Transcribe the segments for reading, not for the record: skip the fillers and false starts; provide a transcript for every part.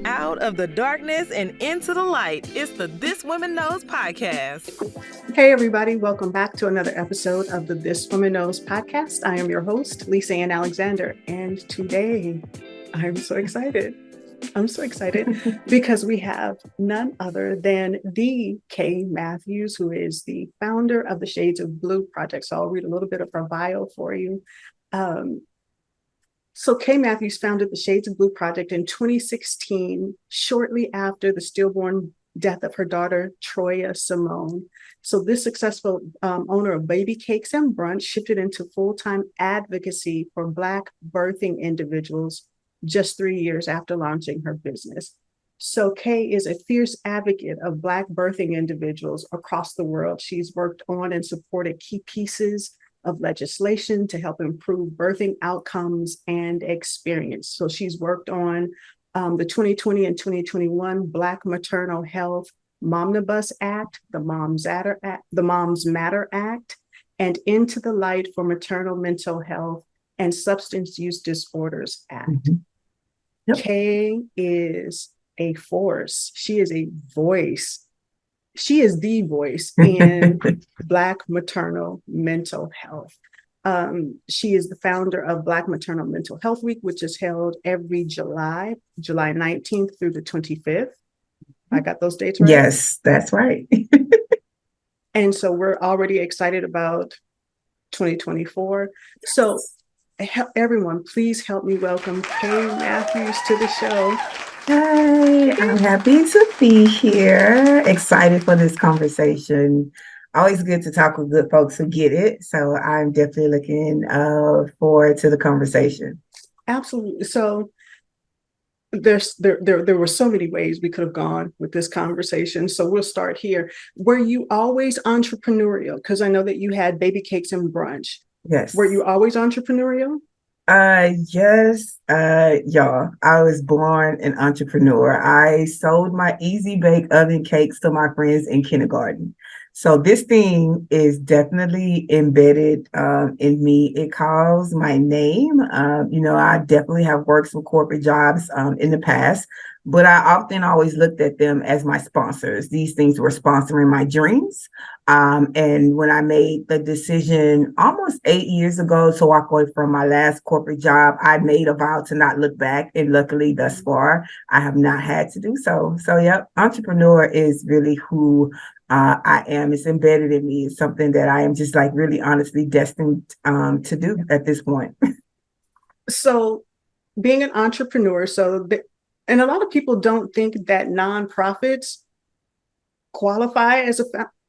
Out of the darkness and into the light. It's the This Woman Knows podcast. Hey, everybody. Welcome back to another episode of the This Woman Knows podcast. I am your host, Lisa Ann Alexander. And today, I'm so excited. Because we have none other than the Kay Matthews, who is the founder of the Shades of Blue project. So I'll read a little bit of her bio for you. So Kay Matthews founded the Shades of Blue project in 2016, shortly after the stillborn death of her daughter, Troya Simone. So this successful owner of Baby Cakes and Brunch shifted into full-time advocacy for Black birthing individuals just 3 years after launching her business. So Kay is a fierce advocate of Black birthing individuals across the world. She's worked on and supported key pieces of legislation to help improve birthing outcomes and experience. So she's worked on the 2020 and 2021 Black Maternal Health Momnibus Act, the Moms Matter Act, and Into the Light for Maternal Mental Health and Substance Use Disorders Act. Mm-hmm. Yep. Kay is a force. She is a voice. She is the voice in Black maternal mental health. She is the founder of Black Maternal Mental Health Week, which is held every July 19th through the 25th. I got those dates right? Yes, that's right. And so we're already excited about 2024. So everyone, please help me welcome Kay Matthews to the show. Hi, I'm happy to be here. Excited for this conversation. Always good to talk with good folks who get it. So I'm definitely looking forward to the conversation. Absolutely. So there were so many ways we could have gone with this conversation. So we'll start here. Were you always entrepreneurial? Because I know that you had Baby Cakes and Brunch. Yes. Were you always entrepreneurial? Yes, y'all. I was born an entrepreneur. I sold my Easy Bake Oven cakes to my friends in kindergarten. So this thing is definitely embedded in me. It calls my name. I definitely have worked some corporate jobs in the past, but I often always looked at them as my sponsors. These things were sponsoring my dreams. And when I made the decision almost 8 years ago to walk away from my last corporate job, I made a vow to not look back. And luckily, thus far, I have not had to do so. So, yep, entrepreneur is really who I am. It's embedded in me. It's something that I am just like really honestly destined to do at this point. So being an entrepreneur, and a lot of people don't think that nonprofits qualify as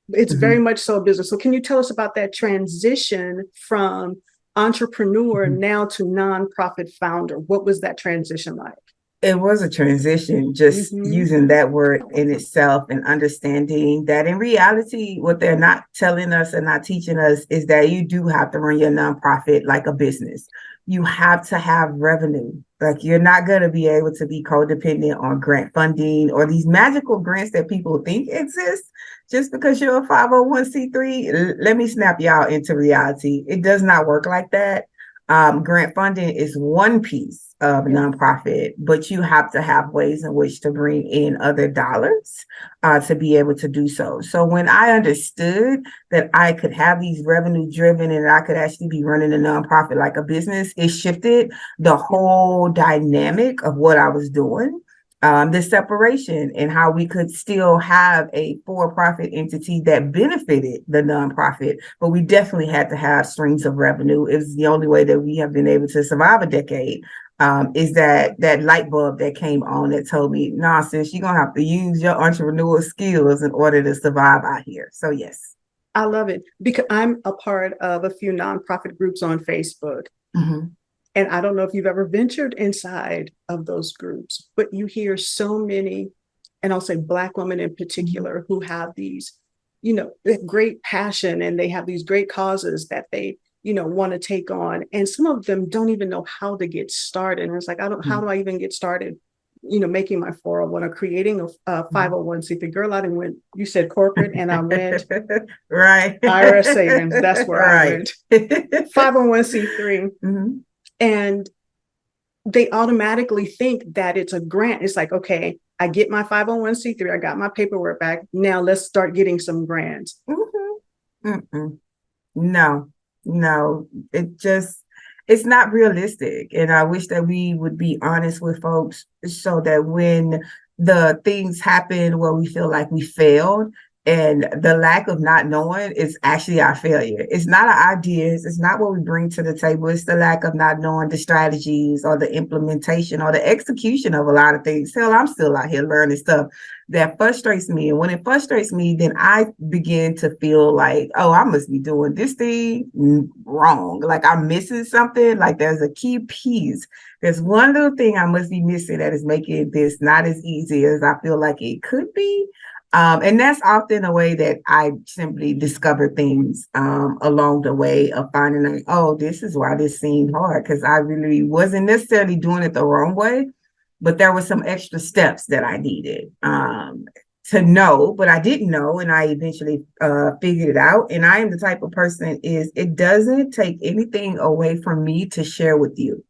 it's mm-hmm. very much so a business. So can you tell us about that transition from entrepreneur mm-hmm. now to nonprofit founder? What was that transition like? It was a transition, just mm-hmm. using that word in itself and understanding that in reality, what they're not telling us and not teaching us is that you do have to run your nonprofit like a business. You have to have revenue. Like you're not going to be able to be codependent on grant funding or these magical grants that people think exist just because you're a 501c3. Let me snap y'all into reality. It does not work like that. Grant funding is one piece of a nonprofit, but you have to have ways in which to bring in other dollars to be able to do so. So when I understood that I could have these revenue driven and I could actually be running a nonprofit like a business, it shifted the whole dynamic of what I was doing. The separation and how we could still have a for-profit entity that benefited the nonprofit, but we definitely had to have streams of revenue. It was the only way that we have been able to survive a decade. Is that light bulb that came on that told me, nah, sis, you're gonna have to use your entrepreneurial skills in order to survive out here. So yes. I love it because I'm a part of a few nonprofit groups on Facebook. Mm-hmm. And I don't know if you've ever ventured inside of those groups, but you hear so many, and I'll say Black women in particular, who have these, great passion and they have these great causes that they, want to take on. And some of them don't even know how to get started. And it's like, how do I even get started? Making my 401 or creating a 501c3. Girl, I didn't went, you said corporate and I went right. IRS savings. That's where I went. 501c3. Mm-hmm. And they automatically think that it's a grant. It's like, okay, I get my 501c3, I got my paperwork back. Now let's start getting some grants. Mm-hmm. Mm-mm. No, no, it's not realistic. And I wish that we would be honest with folks so that when the things happen where we feel like we failed, and the lack of not knowing is actually our failure. It's not our ideas. It's not what we bring to the table. It's the lack of not knowing the strategies or the implementation or the execution of a lot of things. Hell, I'm still out here learning stuff that frustrates me. And when it frustrates me, then I begin to feel like, oh, I must be doing this thing wrong. Like I'm missing something. Like there's a key piece. There's one little thing I must be missing that is making this not as easy as I feel like it could be. And that's often a way that I simply discover things along the way of finding like, oh, this is why this seemed hard, because I really wasn't necessarily doing it the wrong way, but there were some extra steps that I needed to know, but I didn't know, and I eventually figured it out. And I am the type of person is it doesn't take anything away from me to share with you,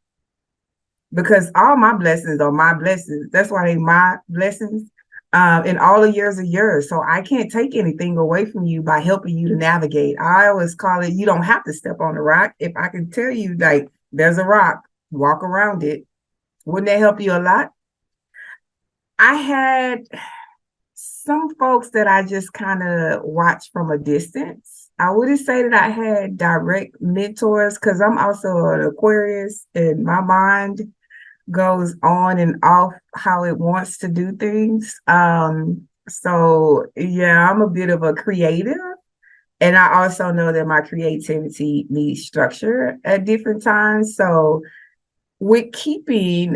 because all my blessings are my blessings. That's why they're my blessings. In all the years of yours. So I can't take anything away from you by helping you to navigate. I always call it, you don't have to step on the rock. If I can tell you, like, there's a rock, walk around it, wouldn't that help you a lot? I had some folks that I just kind of watched from a distance. I wouldn't say that I had direct mentors, because I'm also an Aquarius and my mind goes on and off how it wants to do things. So yeah, I'm a bit of a creative, and I also know that my creativity needs structure at different times. So with keeping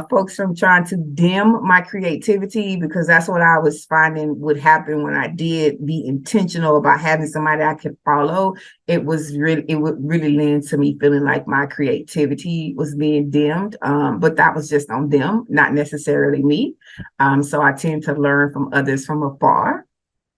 folks from trying to dim my creativity, because that's what I was finding would happen when I did be intentional about having somebody I could follow. It would really lend to me feeling like my creativity was being dimmed. But that was just on them, not necessarily me. So I tend to learn from others from afar.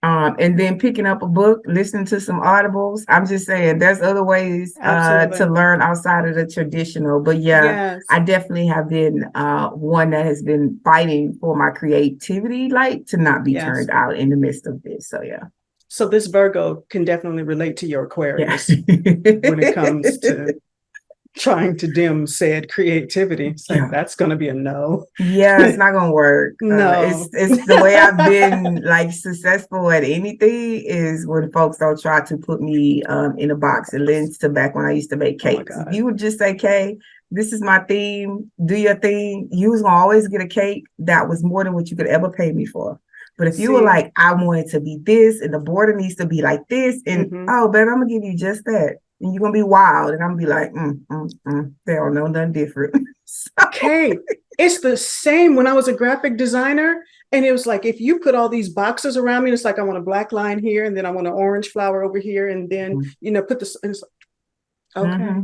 And then picking up a book, listening to some audibles. I'm just saying there's other ways to learn outside of the traditional. But yeah, Yes. I definitely have been one that has been fighting for my creativity light to not be turned out in the midst of this. So yeah. So this Virgo can definitely relate to your Aquarius Yeah. when it comes to trying to dim said creativity. It's like, that's going to be a no. Yeah, it's not gonna work. No. It's the way I've been like successful at anything is when folks don't try to put me in a box. It lends to back when I used to make cakes. If you would just say, "Kay, this is my theme, do your thing," you was gonna always get a cake that was more than what you could ever pay me for. But if you were like, I want it to be this, and the border needs to be like this, and oh, baby, I'm gonna give you just that. And you're gonna be wild, and I'm gonna be like, they don't know nothing different. Okay, it's the same when I was a graphic designer, and it was like, if you put all these boxes around me, it's like I want a black line here, and then I want an orange flower over here, and then put this. Okay,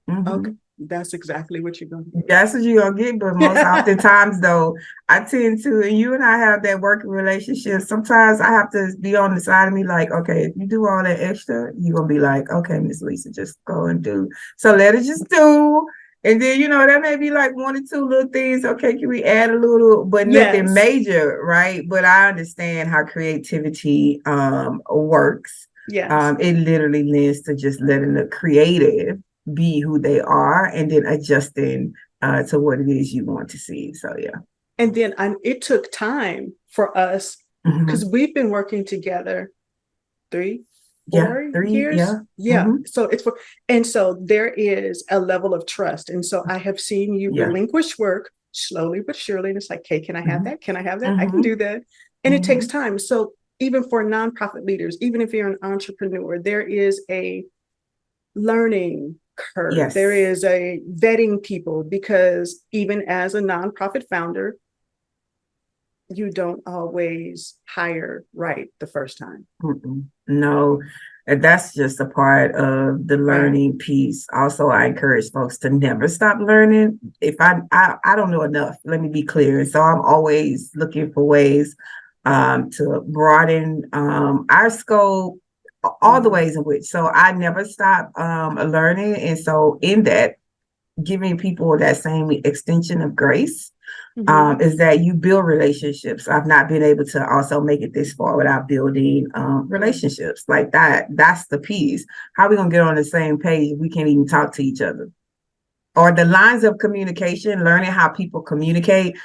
okay, that's exactly what you're gonna get. That's what you're gonna get. But most oftentimes, though, I tend to, and you and I have that working relationship. Sometimes I have to be on the side of me, like, okay, if you do all that extra, you're gonna be like, okay, Miss Lisa, just go and do. So let it just do. And then, that may be like one or two little things. Okay, can we add a little, but nothing major, right? But I understand how creativity works. Yes. It literally lends to just letting the creative be who they are and then adjusting to what it is you want to see. So, yeah. And then it took time for us because we've been working together 3 years. Yeah. So and so there is a level of trust. And so I have seen you relinquish work slowly but surely. And it's like, hey, can I have that? Can I have that? I can do that. And it takes time. So even for nonprofit leaders, even if you're an entrepreneur, there is a learning curve. Yes. There is a vetting people, because even as a nonprofit founder, you don't always hire right the first time. No, that's just a part of the learning piece. Also, I encourage folks to never stop learning. If I don't know enough, let me be clear. And so I'm always looking for ways to broaden our scope, all the ways in which. So I never stop learning. And so in that, giving people that same extension of grace. Mhm. Is that you build relationships. I've not been able to also make it this far without building relationships like that. That's the piece. How are we gonna get on the same page if we can't even talk to each other? Or the lines of communication, learning how people communicate.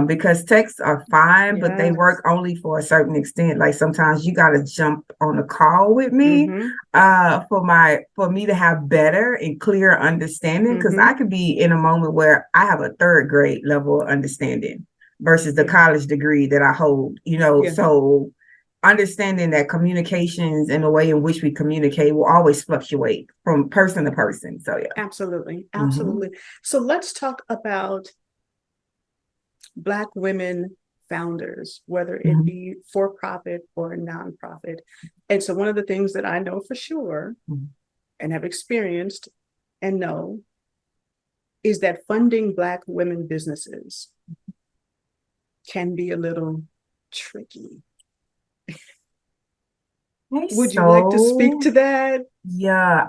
Because texts are fine, but they Yes. work only for a certain extent. Like sometimes you got to jump on a call with me Mhm. for me to have better and clearer understanding. Because Mhm. I could be in a moment where I have a third grade level of understanding versus the Yeah. college degree that I hold. Yeah. So understanding that communications and the way in which we communicate will always fluctuate from person to person. So yeah. Absolutely. Mm-hmm. Absolutely. So let's talk about Black women founders, whether it Mm-hmm. be for profit or nonprofit. And so one of the things that I know for sure Mm-hmm. and have experienced and know is that funding Black women businesses can be a little tricky. Would you like to speak So to that? yeah,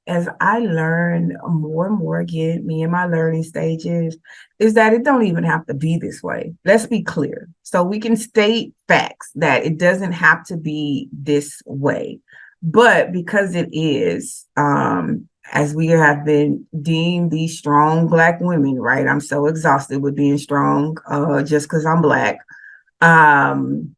as I learn more and more, again, me and my learning stages, is that it don't even have to be this way. Let's be clear. So we can state facts that it doesn't have to be this way. But because it is, as we have been deemed these strong Black women, right? I'm so exhausted with being strong, just because I'm Black. Um,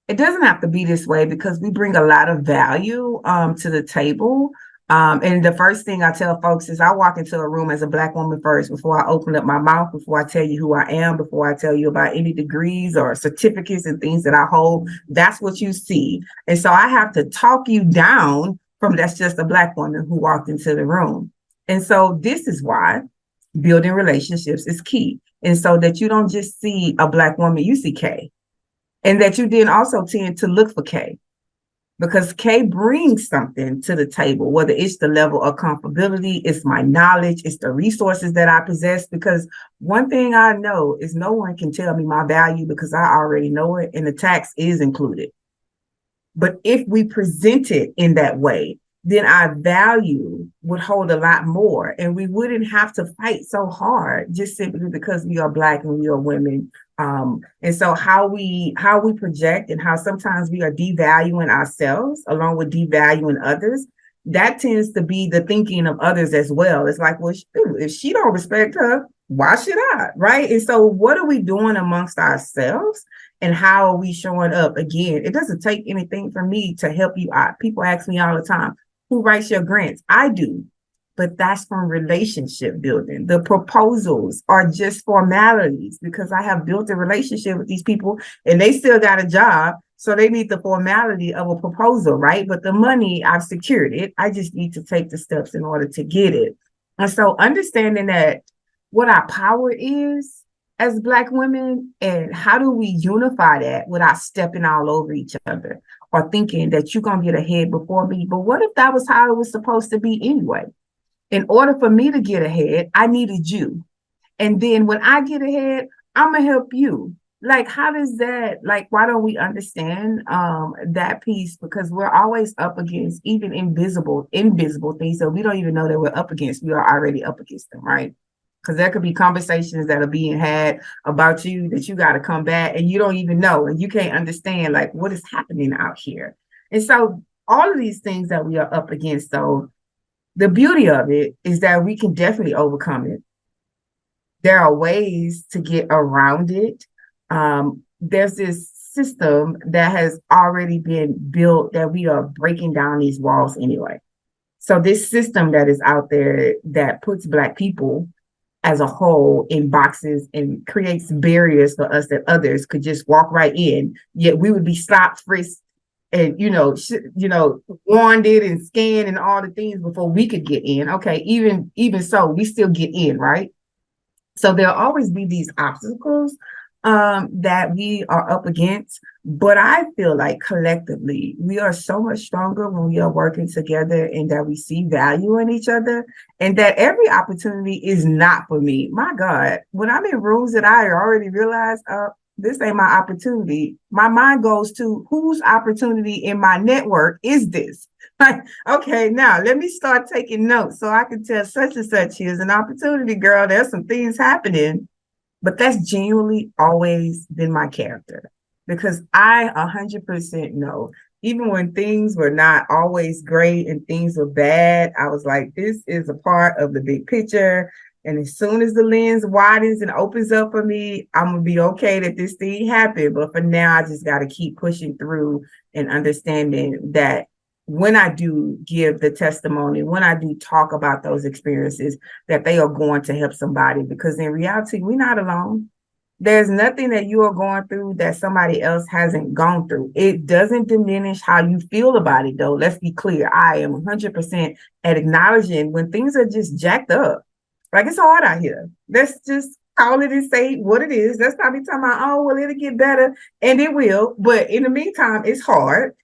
it doesn't have to be this way because we bring a lot of value to the table. And the first thing I tell folks is I walk into a room as a Black woman first before I open up my mouth, before I tell you who I am, before I tell you about any degrees or certificates and things that I hold. That's what you see. And so I have to talk you down from that's just a Black woman who walked into the room. And so this is why building relationships is key. And so that you don't just see a Black woman, you see Kay, and that you then also tend to look for Kay because Kay brings something to the table, whether it's the level of comfortability, it's my knowledge, it's the resources that I possess. Because one thing I know is no one can tell me my value because I already know it, and the tax is included. But if we present it in that way, then our value would hold a lot more, and we wouldn't have to fight so hard just simply because we are Black and we are women. And so how we project and how sometimes we are devaluing ourselves along with devaluing others, that tends to be the thinking of others as well. It's like, well, if she don't respect her, why should I? Right. And so what are we doing amongst ourselves? And how are we showing up? Again, it doesn't take anything from me to help you out. People ask me all the time, who writes your grants? I do, but that's from relationship building. The proposals are just formalities because I have built a relationship with these people and they still got a job. So they need the formality of a proposal, right? But the money, I've secured it. I just need to take the steps in order to get it. And so understanding that what our power is as Black women and how do we unify that without stepping all over each other or thinking that you're going to get ahead before me. But what if that was how it was supposed to be anyway? In order for me to get ahead, I needed you. And then when I get ahead, I'm going to help you. Like, how does that, like, why don't we understand that piece? Because we're always up against even invisible things that we don't even know that we're up against. We are already up against them, right? Because there could be conversations that are being had about you that you got to come back and you don't even know and you can't understand like what is happening out here. And so all of these things that we are up against, though, the beauty of it is that we can definitely overcome it. There are ways to get around it. There's this system that has already been built that we are breaking down these walls anyway. So this system that is out there that puts Black people as a whole in boxes and creates barriers for us that others could just walk right in, yet we would be stopped, frisked, and wanded and scanned and all the things before we could get in. Okay, even so, we still get in, right? So there'll always be these obstacles that we are up against. But I feel like collectively, we are so much stronger when we are working together and that we see value in each other and that every opportunity is not for me. My God, when I'm in rooms that I already realized, this ain't my opportunity. My mind goes to whose opportunity in my network is this? Like, okay, now let me start taking notes so I can tell such and such, here's an opportunity, girl. There's some things happening. But that's genuinely always been my character, because I 100% know, even when things were not always great and things were bad, I was like, this is a part of the big picture. And as soon as the lens widens and opens up for me, I'm going to be okay that this thing happened. But for now, I just got to keep pushing through and understanding that when I do give the testimony, when I do talk about those experiences, that they are going to help somebody, because in reality, we're not alone. There's nothing that you are going through that somebody else hasn't gone through. It doesn't diminish how you feel about it, though. Let's be clear. I am 100% at acknowledging when things are just jacked up. Like, it's hard out here. Let's just call it and say what it is. Let's not be talking about, oh, well, it'll get better. And it will. But in the meantime, it's hard.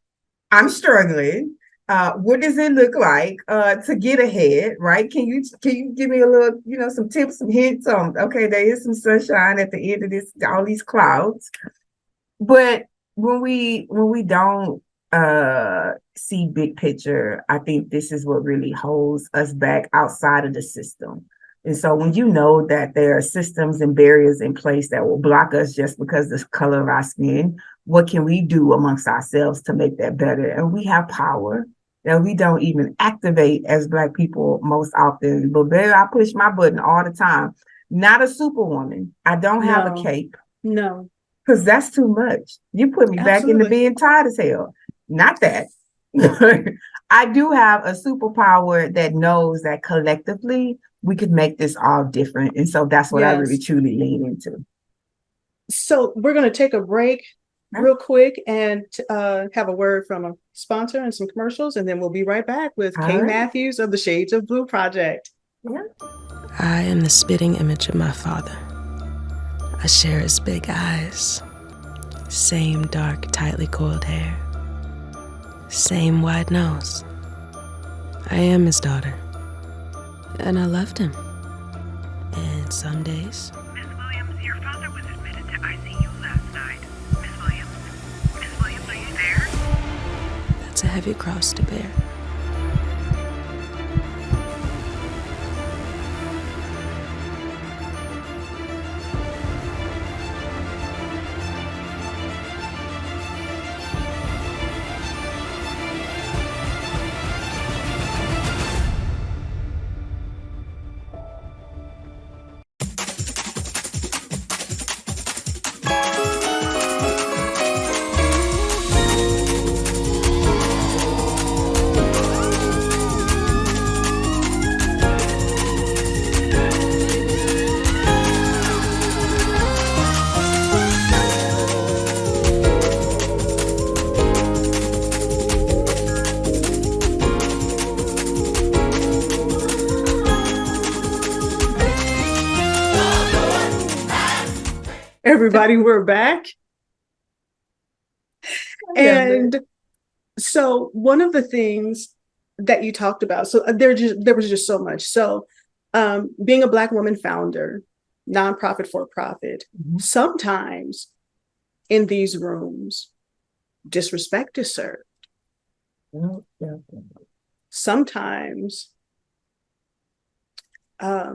I'm struggling. What does it look like to get ahead, right? Can you give me a little, some tips, some hints on, okay, there is some sunshine at the end of this, all these clouds. But when we don't see big picture, I think this is what really holds us back outside of the system. And so when you know that there are systems and barriers in place that will block us just because of the color of our skin, what can we do amongst ourselves to make that better? And we have power that we don't even activate as Black people most often. But baby, I push my button all the time. Not a superwoman. I don't have a cape. No. Because that's too much. You put me back into being tired as hell. Not that. I do have a superpower that knows that collectively we could make this all different. And so that's what I really truly lean into. So we're going to take a break real quick and have a word from a sponsor and some commercials, and then we'll be right back with Kay Matthews of the Shades of Blue Project. Yeah. I am the spitting image of my father. I share his big eyes, same dark, tightly coiled hair, same wide nose. I am his daughter, and I loved him. And some days... Miss Williams, your father was admitted to ICU last night. Miss Williams? Miss Williams, are you there? That's a heavy cross to bear. Everybody, we're back. And so one of the things that you talked about, so there was just so much. So being a Black woman founder, nonprofit for profit, sometimes in these rooms, disrespect is served. Sometimes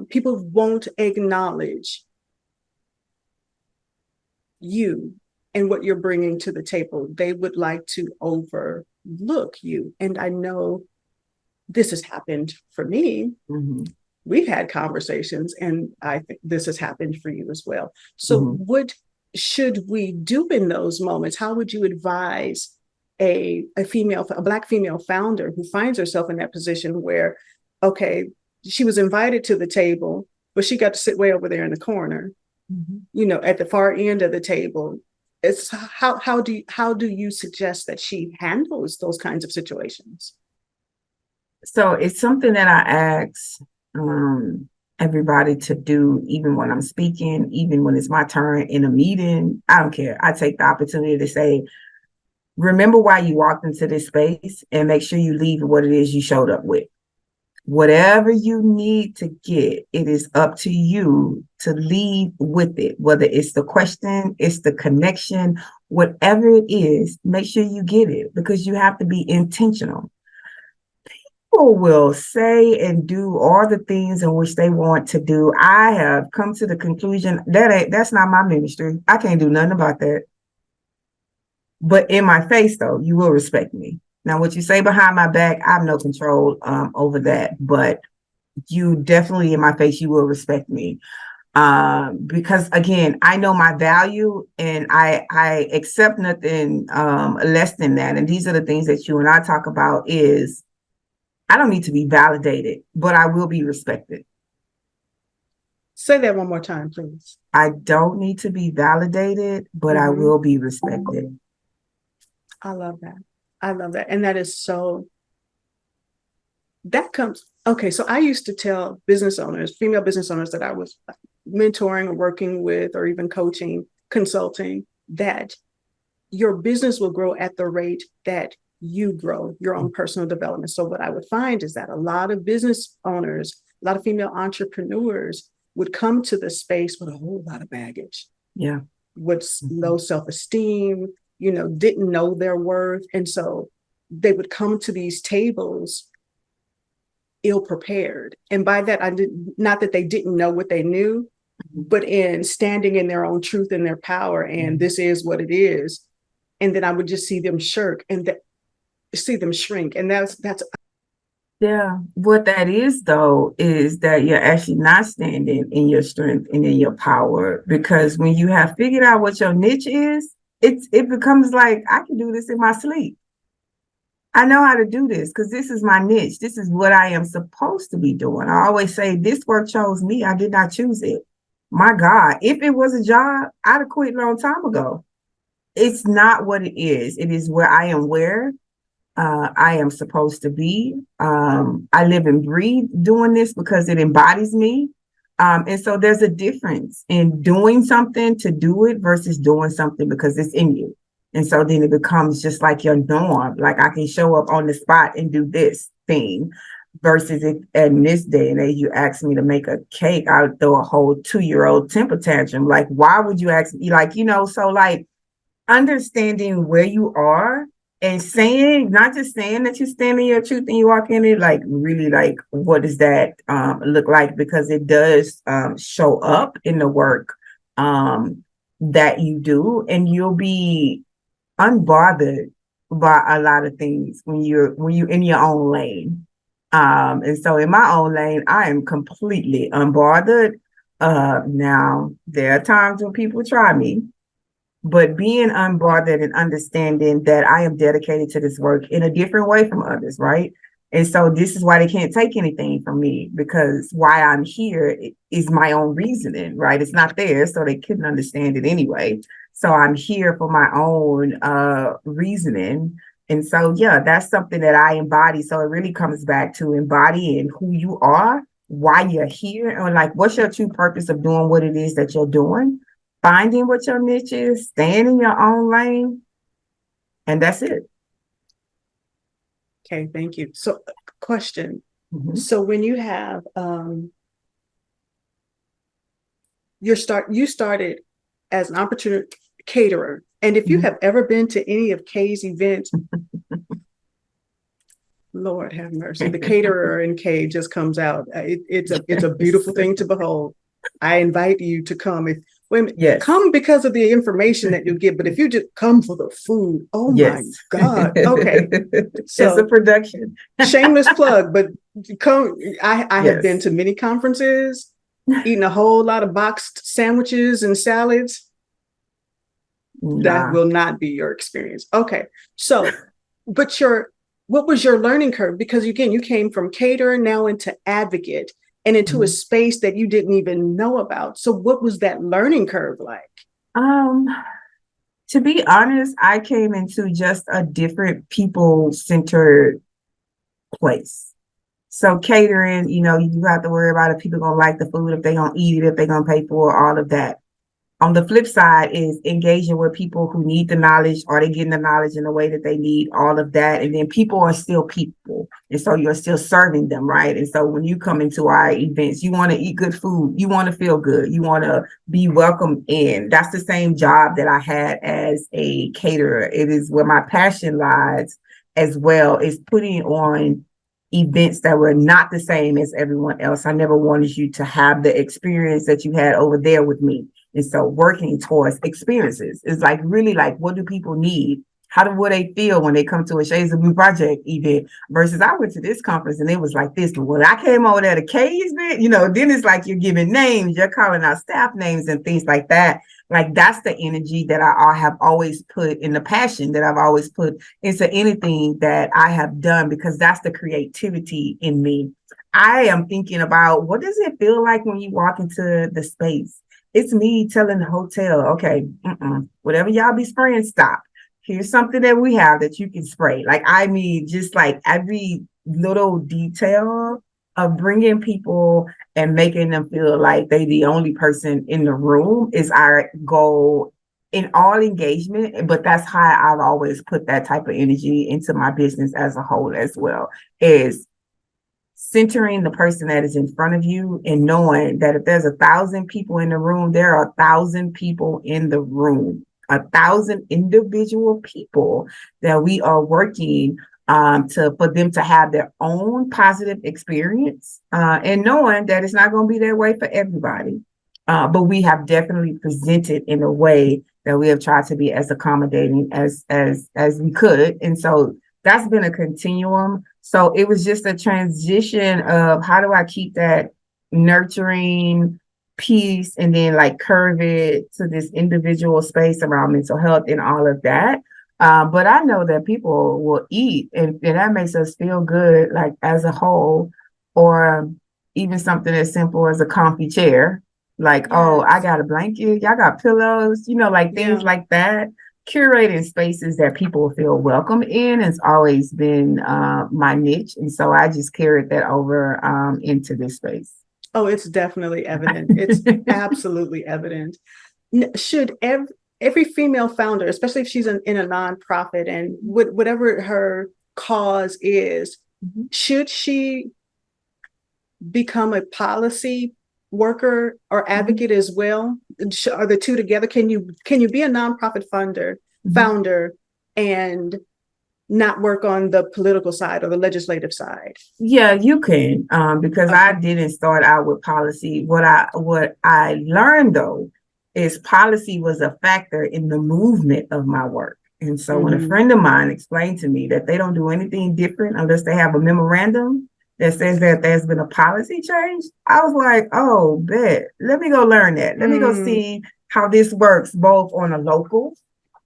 people won't acknowledge you and what you're bringing to the table. They would like to overlook you. And I know this has happened for me. We've had conversations, and I think this has happened for you as well. So what should we do in those moments? How would you advise a Black female founder who finds herself in that position where, okay, she was invited to the table, but she got to sit way over there in the corner, at the far end of the table? It's how do you suggest that she handles those kinds of situations? So it's something that I ask everybody to do, even when I'm speaking, even when it's my turn in a meeting. I don't care. I take the opportunity to say, remember why you walked into this space, and make sure you leave what it is you showed up with. Whatever you need to get, it is up to you to leave with it. Whether it's the question, it's the connection, whatever it is, make sure you get it because you have to be intentional. People will say and do all the things in which they want to do. I have come to the conclusion that's not my ministry. I can't do nothing about that. But in my face, though, you will respect me. Now, what you say behind my back, I have no control over that. But you definitely in my face, you will respect me. Because again, I know my value and I accept nothing less than that. And these are the things that you and I talk about is I don't need to be validated, but I will be respected. Say that one more time, please. I don't need to be validated, but I will be respected. I love that. I love that. And that is so, that comes, okay. So I used to tell business owners, female business owners that I was mentoring or working with, or even coaching, consulting, that your business will grow at the rate that you grow your own personal development. So what I would find is that a lot of business owners, a lot of female entrepreneurs would come to the space with a whole lot of baggage. Yeah. With low self-esteem, didn't know their worth. And so they would come to these tables ill prepared. And by that, I did not that they didn't know what they knew, but in standing in their own truth and their power. And this is what it is. And then I would just see them shirk and see them shrink. And that's yeah. What that is, though, is that you're actually not standing in your strength and in your power. Because when you have figured out what your niche is, it becomes like, I can do this in my sleep. I know how to do this because this is my niche. This is what I am supposed to be doing. I always say this work chose me. I did not choose it. My God, if it was a job, I'd have quit a long time ago. It's not what it is. It is where I am I am supposed to be. I live and breathe doing this because it embodies me. And so there's a difference in doing something to do it versus doing something because it's in you. And so then it becomes just like your norm. Like I can show up on the spot and do this thing versus if in this day and age you ask me to make a cake, I would throw a whole 2-year-old temper tantrum. Like, why would you ask me? Like, so like understanding where you are and saying, not just saying that you stand in your truth and you walk in it, like really like, what does that look like? Because it does show up in the work that you do, and you'll be unbothered by a lot of things when you're in your own lane. And so in my own lane, I am completely unbothered. Now there are times when people try me, but being unbothered and understanding that I am dedicated to this work in a different way from others, right? And so this is why they can't take anything from me, because why I'm here is my own reasoning, right? It's not theirs, so they couldn't understand it anyway. So I'm here for my own reasoning. And so, yeah, that's something that I embody. So it really comes back to embodying who you are, why you're here, and like, what's your true purpose of doing what it is that you're doing, finding what your niche is, staying in your own lane, and that's it. okay. Thank you. So question. So when you have, you started as an opportunity caterer. And if you have ever been to any of Kay's events, Lord have mercy, the caterer in Kay just comes out. It's a beautiful thing to behold. I invite you to come. Come because of the information that you get, but if you just come for the food, my God. Okay. So it's a production. Shameless plug, but come. I have been to many conferences, eating a whole lot of boxed sandwiches and salads. That will not be your experience. Okay. So, but what was your learning curve? Because again, you came from caterer now into advocate and into a space that you didn't even know about. So what was that learning curve like? To be honest, I came into just a different people-centered place. So catering, you have to worry about if people gonna like the food, if they're gonna eat it, if they're gonna pay for it, all of that. On the flip side is engaging with people who need the knowledge. Are they getting the knowledge in the way that they need? All of that. And then people are still people. And so you're still serving them, right? And so when you come into our events, you want to eat good food. You want to feel good. You want to be welcomed in. That's the same job that I had as a caterer. It is where my passion lies as well, is putting on events that were not the same as everyone else. I never wanted you to have the experience that you had over there with me. And so working towards experiences is like really like, what do people need? Will they feel when they come to a Shades of Blue Project event versus I went to this conference and it was like this. But when I came over there to Kay's event, then it's like you're giving names, you're calling out staff names and things like that. Like that's the energy that I have always put in, the passion that I've always put into anything that I have done, because that's the creativity in me. I am thinking about, what does it feel like when you walk into the space? It's me telling the hotel, okay, whatever y'all be spraying, stop. Here's something that we have that you can spray. Like, I mean, just like every little detail of bringing people and making them feel like they the only person in the room is our goal in all engagement. But that's how I've always put that type of energy into my business as a whole as well, is centering the person that is in front of you and knowing that if there's 1,000 people in the room, there are 1,000 people in the room, 1,000 individual people that we are working for them to have their own positive experience, and knowing that it's not going to be that way for everybody. But we have definitely presented in a way that we have tried to be as accommodating as we could. And so that's been a continuum. So it was just a transition of, how do I keep that nurturing piece and then like curve it to this individual space around mental health and all of that. But I know that people will eat, and that makes us feel good, like as a whole, or even something as simple as a comfy chair. Like, yes. Oh, I got a blanket, y'all got pillows, like things like that. Curating spaces that people feel welcome in has always been my niche. And so I just carried that over into this space. Oh, it's definitely evident. It's absolutely evident. Should every female founder, especially if she's in a nonprofit and whatever her cause is, should she become a policy worker or advocate as well? Are the two together? Can you be a nonprofit founder and not work on the political side or the legislative side? Yeah, you can, because I didn't start out with policy. What I learned though is policy was a factor in the movement of my work. And so when a friend of mine explained to me that they don't do anything different unless they have a memorandum that says that there's been a policy change, I was like, oh, bet. Let me go learn that. Let me go see how this works, both on a local,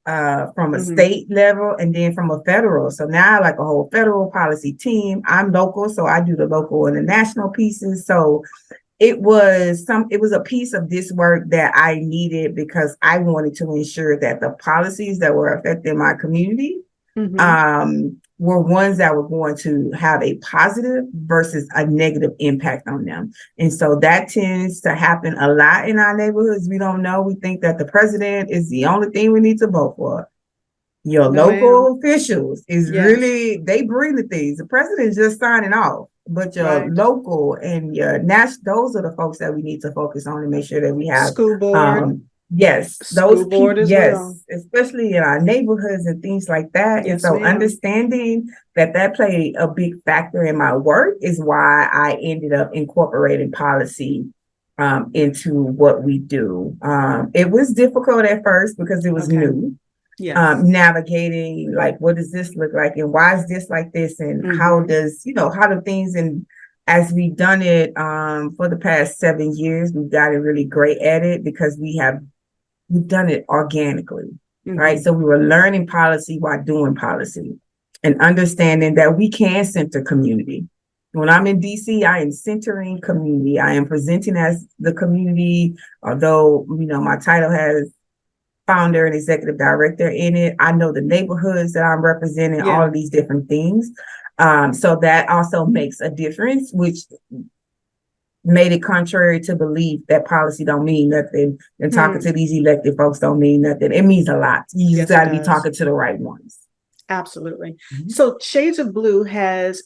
from a state level, and then from a federal. So now, like a whole federal policy team. I'm local, so I do the local and the national pieces. So it was a piece of this work that I needed, because I wanted to ensure that the policies that were affecting my community were ones that were going to have a positive versus a negative impact on them. And so that tends to happen a lot in our neighborhoods. We don't know. We think that the president is the only thing we need to vote for. Your local officials is really, they bring the things. The president is just signing off. But your local and your national, those are the folks that we need to focus on and make sure that we have school board. Yes, School board as well. Especially in our neighborhoods and things like that. And so understanding that played a big factor in my work is why I ended up incorporating policy into what we do. It was difficult at first because it was new. Navigating, like, what does this look like, and why is this like this, and how do things, and as we've done it for the past 7 years, we've gotten really great at it because we've done it organically, right? So we were learning policy while doing policy and understanding that we can center community. When I'm in DC, I am centering community. I am presenting as the community, although, my title has founder and executive director in it. I know the neighborhoods that I'm representing, all of these different things. So that also makes a difference, which made it contrary to belief that policy don't mean nothing and talking to these elected folks don't mean nothing. It means a lot. You just got to be talking to the right ones. Absolutely. So Shades of Blue has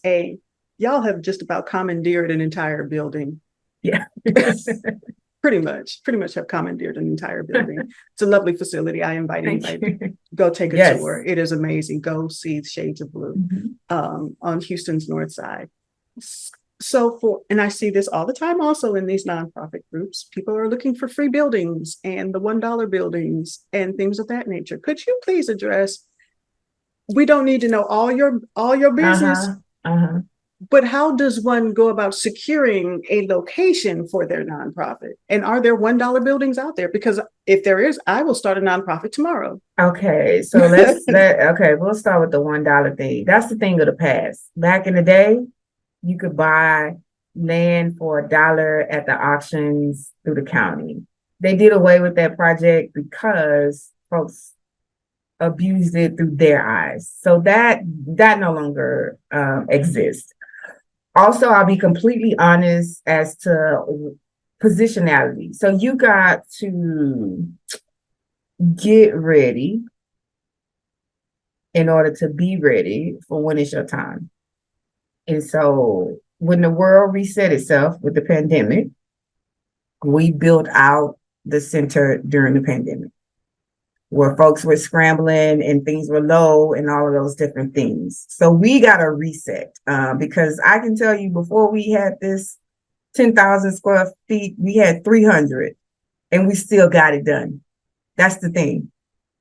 y'all have just about commandeered an entire building. Yeah. pretty much have commandeered an entire building. It's a lovely facility. I invite anybody to go take a tour. It is amazing. Go see Shades of Blue on Houston's North Side. So and I see this all the time also in these nonprofit groups. People are looking for free buildings and the $1 buildings and things of that nature. Could you please address, we don't need to know all your business, but how does one go about securing a location for their nonprofit? And are there $1 buildings out there? Because if there is, I will start a nonprofit tomorrow. Okay, so we'll start with the $1 thing. That's the thing of the past. Back in the day, you could buy land for $1 at the auctions through the county. They did away with that project because folks abused it through their eyes. So that no longer exists. Also, I'll be completely honest as to positionality. So you got to get ready in order to be ready for when it's your time. And so when the world reset itself with the pandemic, we built out the center during the pandemic, where folks were scrambling and things were low and all of those different things. So we got a reset because I can tell you before we had this 10,000 square feet, we had 300 and we still got it done. That's the thing.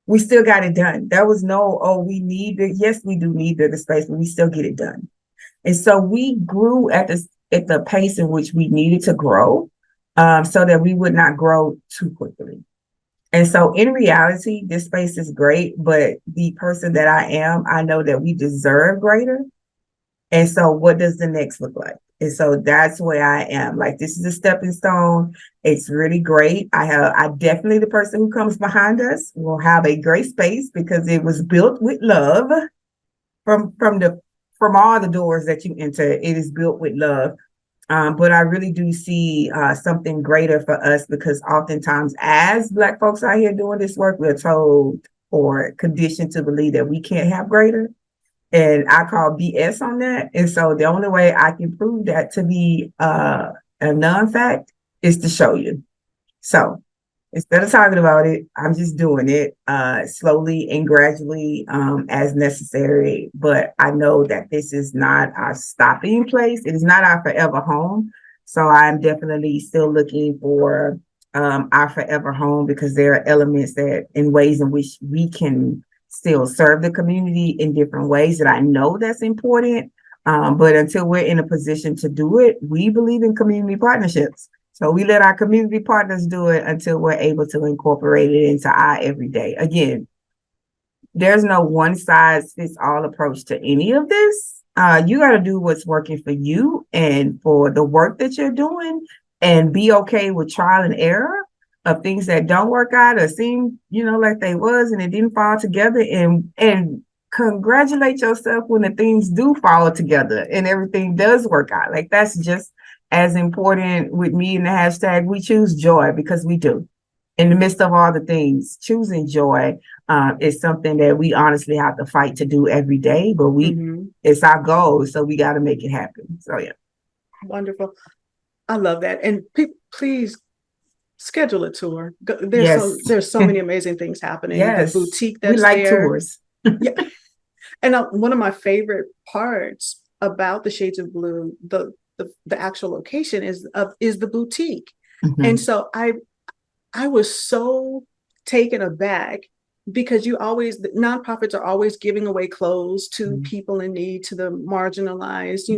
We still got it done. There was no, we need it. Yes, we do need bigger space, but we still get it done. And so we grew at the pace in which we needed to grow so that we would not grow too quickly. And so in reality, this space is great, but the person that I am, I know that we deserve greater. And so what does the next look like? And so that's where I am. Like, this is a stepping stone. It's really great. I definitely, the person who comes behind us will have a great space because it was built with love from all the doors that you enter. It is built with love. But I really do see something greater for us because oftentimes as Black folks out here doing this work, we're told or conditioned to believe that we can't have greater. And I call BS on that. And so the only way I can prove that to be a non-fact is to show you. So instead of talking about it, I'm just doing it slowly and gradually as necessary. But I know that this is not our stopping place. It is not our forever home. So I'm definitely still looking for our forever home because there are elements that in ways in which we can still serve the community in different ways that I know that's important. But until we're in a position to do it, we believe in community partnerships. So we let our community partners do it until we're able to incorporate it into our everyday. Again, there's no one size fits all approach to any of this. You got to do what's working for you and for the work that you're doing and be okay with trial and error of things that don't work out or seem, like they was and it didn't fall together and congratulate yourself when the things do fall together and everything does work out. Like, that's just as important with me and the hashtag we choose joy, because we do. In the midst of all the things, choosing joy is something that we honestly have to fight to do every day, but it's our goal. So we got to make it happen. So, yeah. Wonderful. I love that. And please schedule a tour. There's so many amazing things happening. Yes. The boutique that's we like there. Tours. Yeah. And one of my favorite parts about the Shades of Blue, the actual location is the boutique. And so I was so taken aback because the nonprofits are always giving away clothes to people in need, to the marginalized,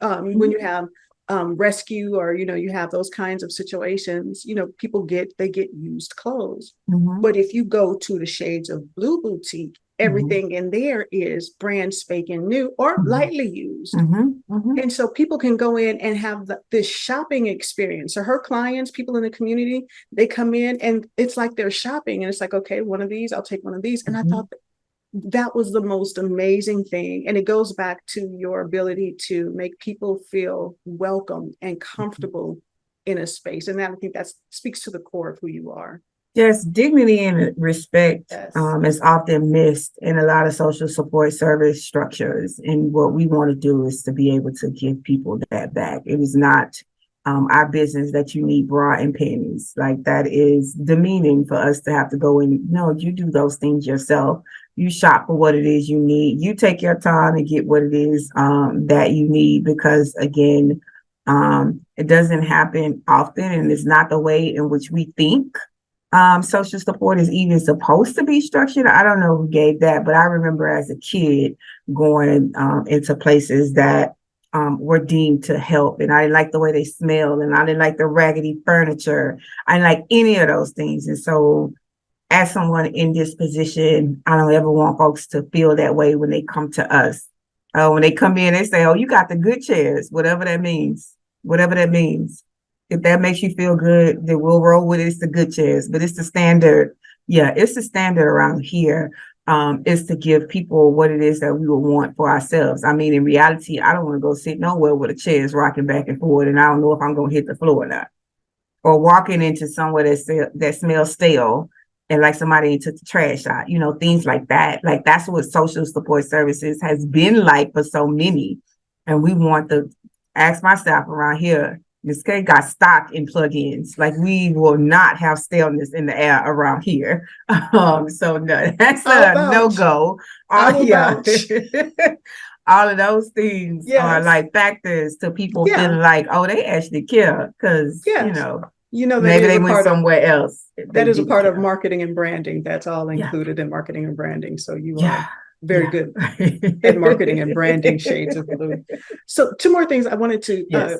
when you have rescue or, you have those kinds of situations, people get used clothes. But if you go to the Shades of Blue boutique, everything in there is brand spanking new or lightly used. And so people can go in and have this shopping experience. So her clients, people in the community, they come in and it's like they're shopping and it's like, okay, one of these, I'll take one of these. And I thought that was the most amazing thing. And it goes back to your ability to make people feel welcome and comfortable in a space. And that, I think that speaks to the core of who you are. Yes, dignity and respect Yes. Is often missed in a lot of social support service structures. And what we want to do is to be able to give people that back. It is not our business that you need bra and panties. Like, that is demeaning for us to have to go in. No, you do those things yourself. You shop for what it is you need. You take your time and get what it is that you need, because again, it doesn't happen often, and it's not the way in which we think social support is even supposed to be structured. I don't know who gave that, but I remember as a kid going into places that were deemed to help, and I didn't like the way they smelled, and I didn't like the raggedy furniture. I didn't like any of those things. And so as someone in this position, I don't ever want folks to feel that way when they come to us. When they come in, they say, "Oh, you got the good chairs," whatever that means, whatever that means. If that makes you feel good, then we'll roll with it. It's the good chairs, but it's the standard. Yeah, it's the standard around here, is to give people what it is that we would want for ourselves. I mean, in reality, I don't want to go sit nowhere where the chair is rocking back and forth, and I don't know if I'm going to hit the floor or not. Or walking into somewhere that smells stale, and like somebody took the trash out, things like that. Like, that's what social support services has been like for so many. And we want to ask my staff around here, this case got stock in plugins. Like, we will not have staleness in the air around here. So no, that's a no-go. Yeah. All of those things are like factors to people feeling like, oh, they actually care, because maybe they went somewhere else. That is a part of marketing and branding. That's all included in marketing and branding. So you are very good at marketing and branding, shades of blue. So 2 more things I wanted to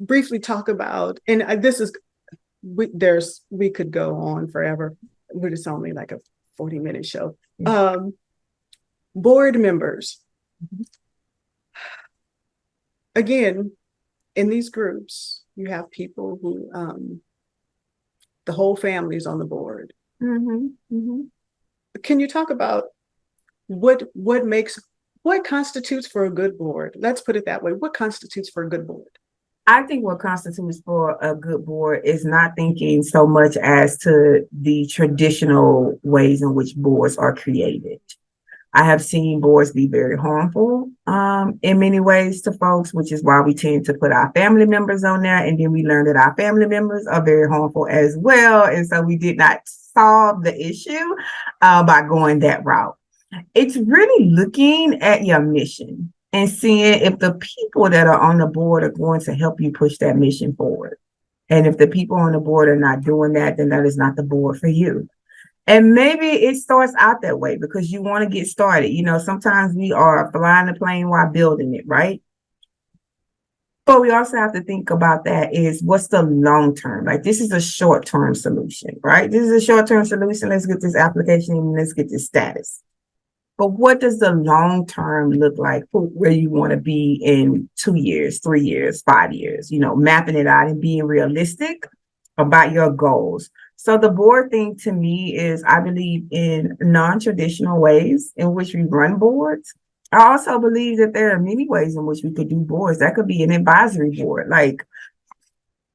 briefly talk about, and this is we could go on forever, but it's only like a 40-minute show. Board members. Again, in these groups, you have people who the whole family is on the board. Can you talk about what constitutes for a good board? Let's put it that way. What constitutes for a good board? I think what constitutes for a good board is not thinking so much as to the traditional ways in which boards are created. I have seen boards be very harmful in many ways to folks, which is why we tend to put our family members on there. And then we learn that our family members are very harmful as well. And so we did not solve the issue by going that route. It's really looking at your mission and seeing if the people that are on the board are going to help you push that mission forward. And if the people on the board are not doing that, then that is not the board for you. And maybe it starts out that way because you want to get started. Sometimes we are flying the plane while building it, right? But we also have to think about that is what's the long term? Like, this is a short-term solution, right? This is a short-term solution. Let's get this application and let's get this status. But what does the long term look like for where you want to be in 2 years, 3 years, 5 years? Mapping it out and being realistic about your goals. So the board thing to me is, I believe in non-traditional ways in which we run boards. I also believe that there are many ways in which we could do boards. That could be an advisory board, like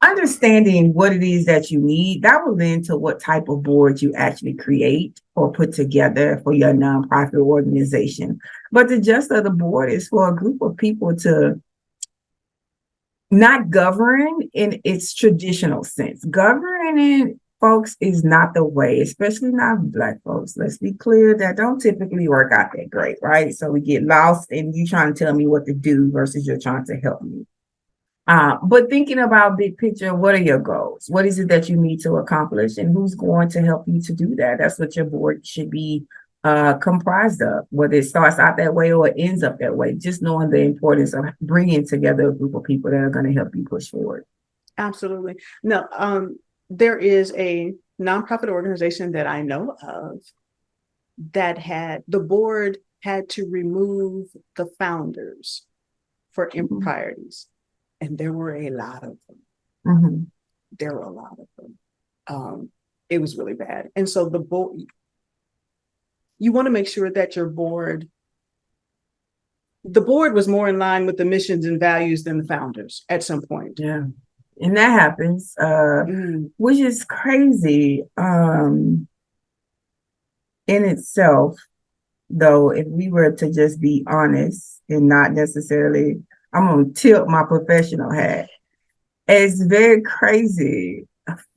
understanding what it is that you need. That will lend to what type of board you actually create or put together for your nonprofit organization. But the gist of the board is for a group of people to not govern in its traditional sense. Governing folks is not the way, especially not Black folks. Let's be clear, that don't typically work out that great, right? So we get lost in you trying to tell me what to do versus you're trying to help me. But thinking about big picture, what are your goals? What is it that you need to accomplish, and who's going to help you to do that? That's what your board should be comprised of, whether it starts out that way or it ends up that way. Just knowing the importance of bringing together a group of people that are going to help you push forward. Absolutely. No, there is a nonprofit organization that I know of that the board had to remove the founders for improprieties. And there were a lot of them. There were a lot of them. It was really bad. And so the board, you want to make sure that the board was more in line with the missions and values than the founders at some point. Yeah. And that happens, which is crazy in itself, though, if we were to just be honest and not necessarily, I'm going to tilt my professional hat. It's very crazy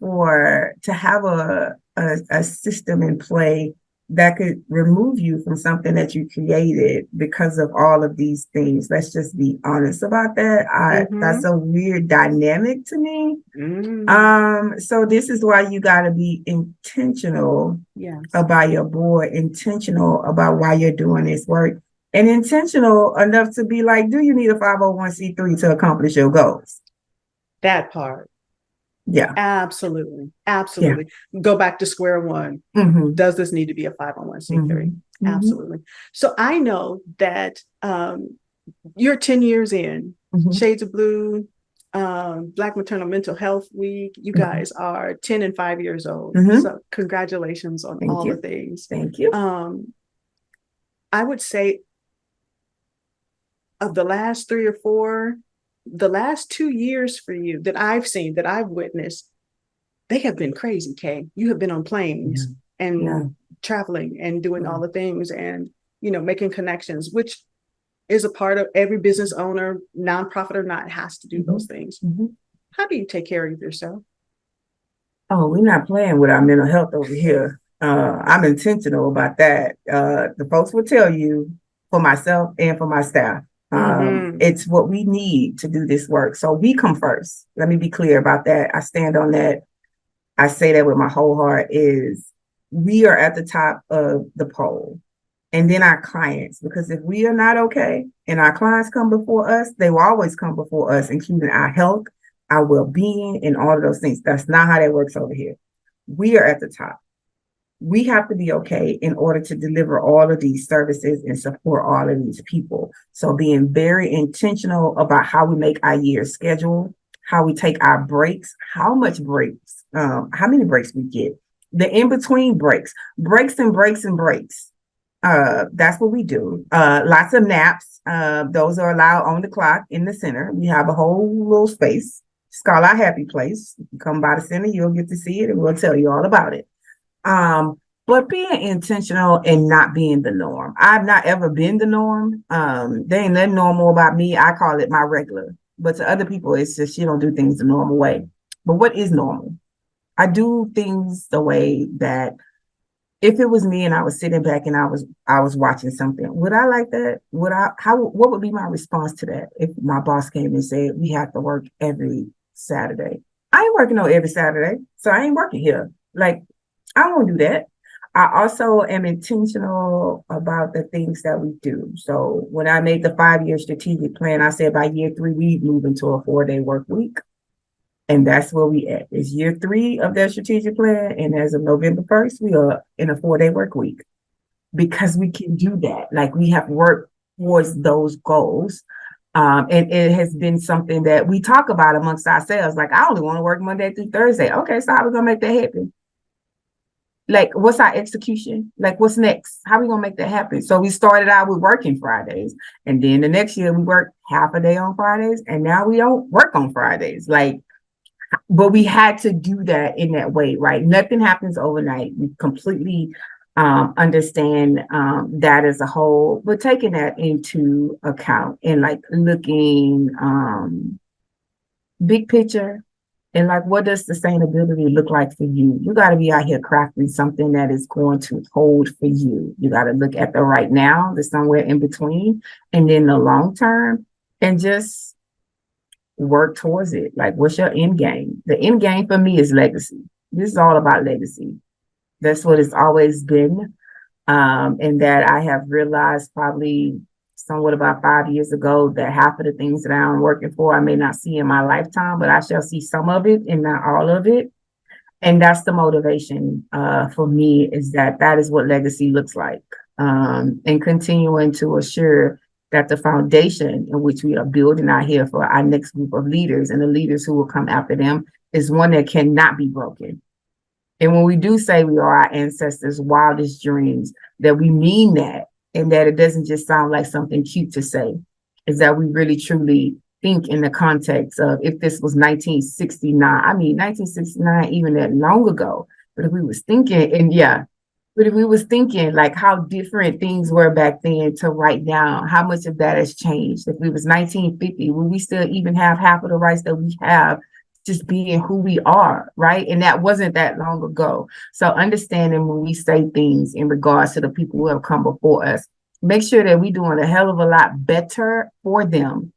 to have a system in play that could remove you from something that you created because of all of these things. Let's just be honest about that. That's a weird dynamic to me. So this is why you got to be intentional about your board, intentional about why you're doing this work, and intentional enough to be like, do you need a 501c3 to accomplish your goals? That part. Yeah. Absolutely. Absolutely. Yeah. Go back to square one. Does this need to be a 501c3? Absolutely. So I know that you're 10 years in, Shades of Blue, Black Maternal Mental Health Week. You guys are 10 and 5 years old. So congratulations on all the things. Thank you. I would say of the last 3 or 4, the last 2 years for you that I've seen, that I've witnessed, they have been crazy, Kay. You have been on planes and traveling and doing all the things and, making connections, which is a part of every business owner, nonprofit or not, has to do those things. How do you take care of yourself? Oh, we're not playing with our mental health over here. I'm intentional about that. The folks will tell you, for myself and for my staff. It's what we need to do this work. So we come first. Let me be clear about that. I stand on that. I say that with my whole heart, is we are at the top of the pole, and then our clients, because if we are not okay and our clients come before us, they will always come before us, including our health, our well-being, and all of those things. That's not how that works over here. We are at the top. We have to be okay in order to deliver all of these services and support all of these people. So being very intentional about how we make our year schedule, how we take our breaks, how much breaks, how many breaks we get, the in-between breaks. That's what we do. Lots of naps. Those are allowed on the clock in the center. We have a whole little space. It's called our happy place. If you come by the center, you'll get to see it and we'll tell you all about it. But being intentional and not being the norm. I've not ever been the norm. There ain't nothing normal about me. I call it my regular. But to other people, it's just you don't do things the normal way. But what is normal? I do things the way that if it was me and I was sitting back and I was watching something, would I like that? What would be my response to that if my boss came and said we have to work every Saturday? I ain't working on every Saturday, so I ain't working here. Like, I won't do that. I also am intentional about the things that we do. So when I made the 5-year strategic plan, I said by year 3, we move into a 4-day work week. And that's where we at. It's year 3 of that strategic plan. And as of November 1st, we are in a 4-day work week because we can do that. Like, we have worked towards those goals. And it has been something that we talk about amongst ourselves. Like, I only want to work Monday through Thursday. Okay, so how are we going to make that happen? Like, what's our execution? Like, what's next? How are we going to make that happen? So we started out with working Fridays. And then the next year we worked half a day on Fridays. And now we don't work on Fridays. Like, but we had to do that in that way, right? Nothing happens overnight. We completely understand that as a whole, but taking that into account and like looking big picture. And like, what does sustainability look like for you? You got to be out here crafting something that is going to hold for you. You got to look at the right now, the somewhere in between, and then the long term, and just work towards it. Like, what's your end game? The end game for me is legacy. This is all about legacy. That's what it's always been. And that I have realized probably somewhat about 5 years ago that half of the things that I'm working for, I may not see in my lifetime, but I shall see some of it and not all of it. And that's the motivation for me, is that is what legacy looks like. And continuing to assure that the foundation in which we are building out here for our next group of leaders and the leaders who will come after them is one that cannot be broken. And when we do say we are our ancestors' wildest dreams, that we mean that, and that it doesn't just sound like something cute to say, is that we really truly think in the context of if this was 1969, 1969, even that long ago. But if we was thinking, but if we was thinking like how different things were back then to right now, how much of that has changed? If we was 1950, will we still even have half of the rights that we have just being who we are, right? And that wasn't that long ago. So understanding when we say things in regards to the people who have come before us, make sure that we're doing a hell of a lot better for them,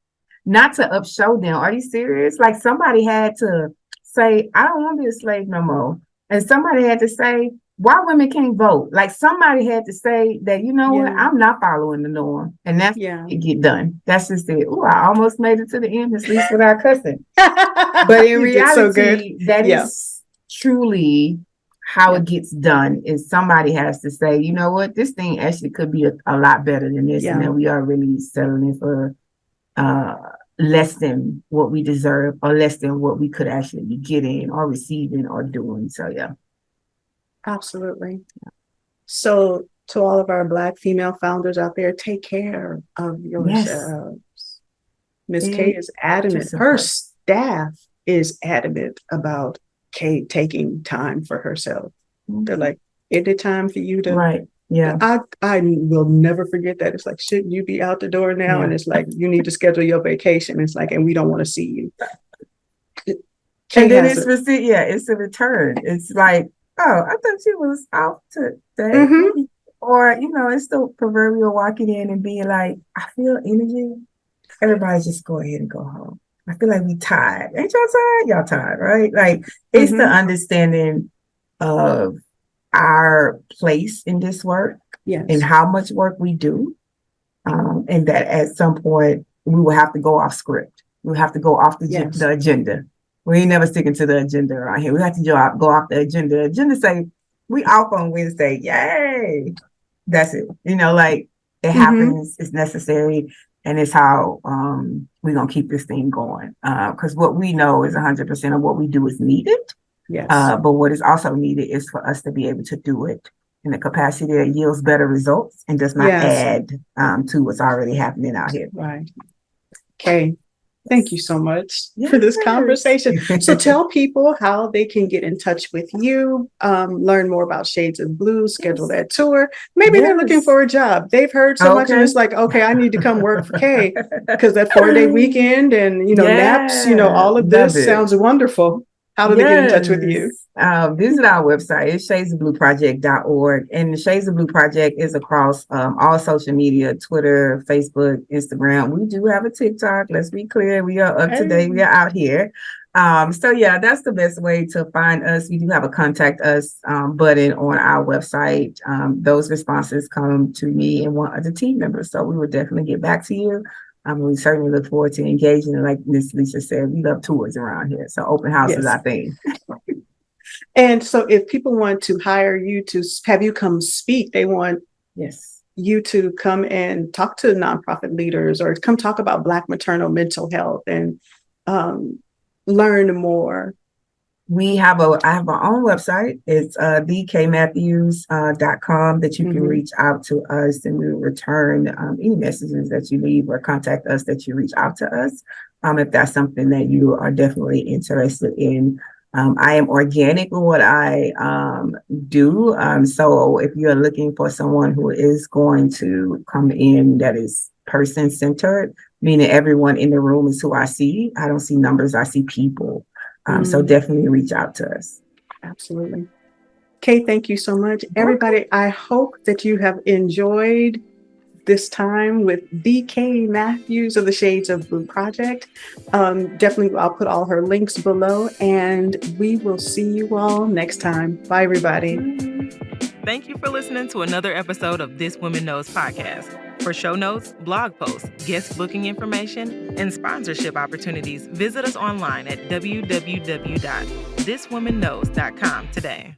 not to upshow them. Are you serious? Like somebody had to say, I don't want to be a slave no more. And somebody had to say, why women can't vote? Like somebody had to say that, you know what, I'm not following the norm. And that's it get done. That's just it. Ooh, I almost made it to the end, at least without cussing. But in reality, that is truly how it gets done, is somebody has to say, you know what, this thing actually could be a lot better than this. And then we are really settling for less than what we deserve, or less than what we could actually be getting or receiving or doing. So yeah. Absolutely. So to all of our Black female founders out there, take care of yourselves. Miss Kay is adamant. Her staff is adamant about Kay taking time for herself. They're like, is it time for you to? Right. Yeah. I will never forget that. It's like, shouldn't you be out the door now? Yeah. And it's like, you need to schedule your vacation. It's like, and we don't want to see you. And then it's a return. It's like, oh, I thought you was out today. Mm-hmm. Or, it's the proverbial walking in and being like, I feel energy. Everybody just go ahead and go home. I feel like we tired. Ain't y'all tired? Y'all tired, right? Like, it's the understanding of our place in this work and how much work we do. And that at some point, we will have to go off script. We'll have to go off the agenda. We ain't never sticking to the agenda around here. We have to go off the agenda. Agenda say, we off on Wednesday. Yay. That's it. Like it happens. It's necessary. And it's how we're going to keep this thing going. Because what we know is 100% of what we do is needed. Yes. But what is also needed is for us to be able to do it in a capacity that yields better results and does not add to what's already happening out here. Right. Okay. Thank you so much for this conversation. So tell people how they can get in touch with you, learn more about Shades of Blue, schedule that tour. Maybe they're looking for a job. They've heard so much and it's like, okay, I need to come work for Kay because that 4-day weekend and, naps, all of this sounds wonderful. How do they get in touch with you? Visit our website. It's shadesofblueproject.org. And the Shades of Blue Project is across all social media, Twitter, Facebook, Instagram. We do have a TikTok. Let's be clear. We are up to date. We are out here. So that's the best way to find us. We do have a contact us button on our website. Those responses come to me and one of the team members. So we will definitely get back to you. We certainly look forward to engaging. And like Miss Lisa said, we love tours around here. So open house is our thing. And so if people want to hire you to have you come speak, they want you to come and talk to nonprofit leaders or come talk about Black maternal mental health and learn more. I have our own website. It's thekmatthews.com that you can reach out to us and we'll return any messages that you leave or contact us that you reach out to us. If that's something that you are definitely interested in. I am organic with what I do. So if you're looking for someone who is going to come in that is person-centered, meaning everyone in the room is who I see. I don't see numbers, I see people. So definitely reach out to us. Absolutely. Kay, thank you so much. Everybody, I hope that you have enjoyed this time with Kay Matthews of the Shades of Blue Project. Definitely, I'll put all her links below and we will see you all next time. Bye, everybody. Thank you for listening to another episode of This Woman Knows podcast. For show notes, blog posts, guest booking information, and sponsorship opportunities, visit us online at www.thiswomanknows.com today.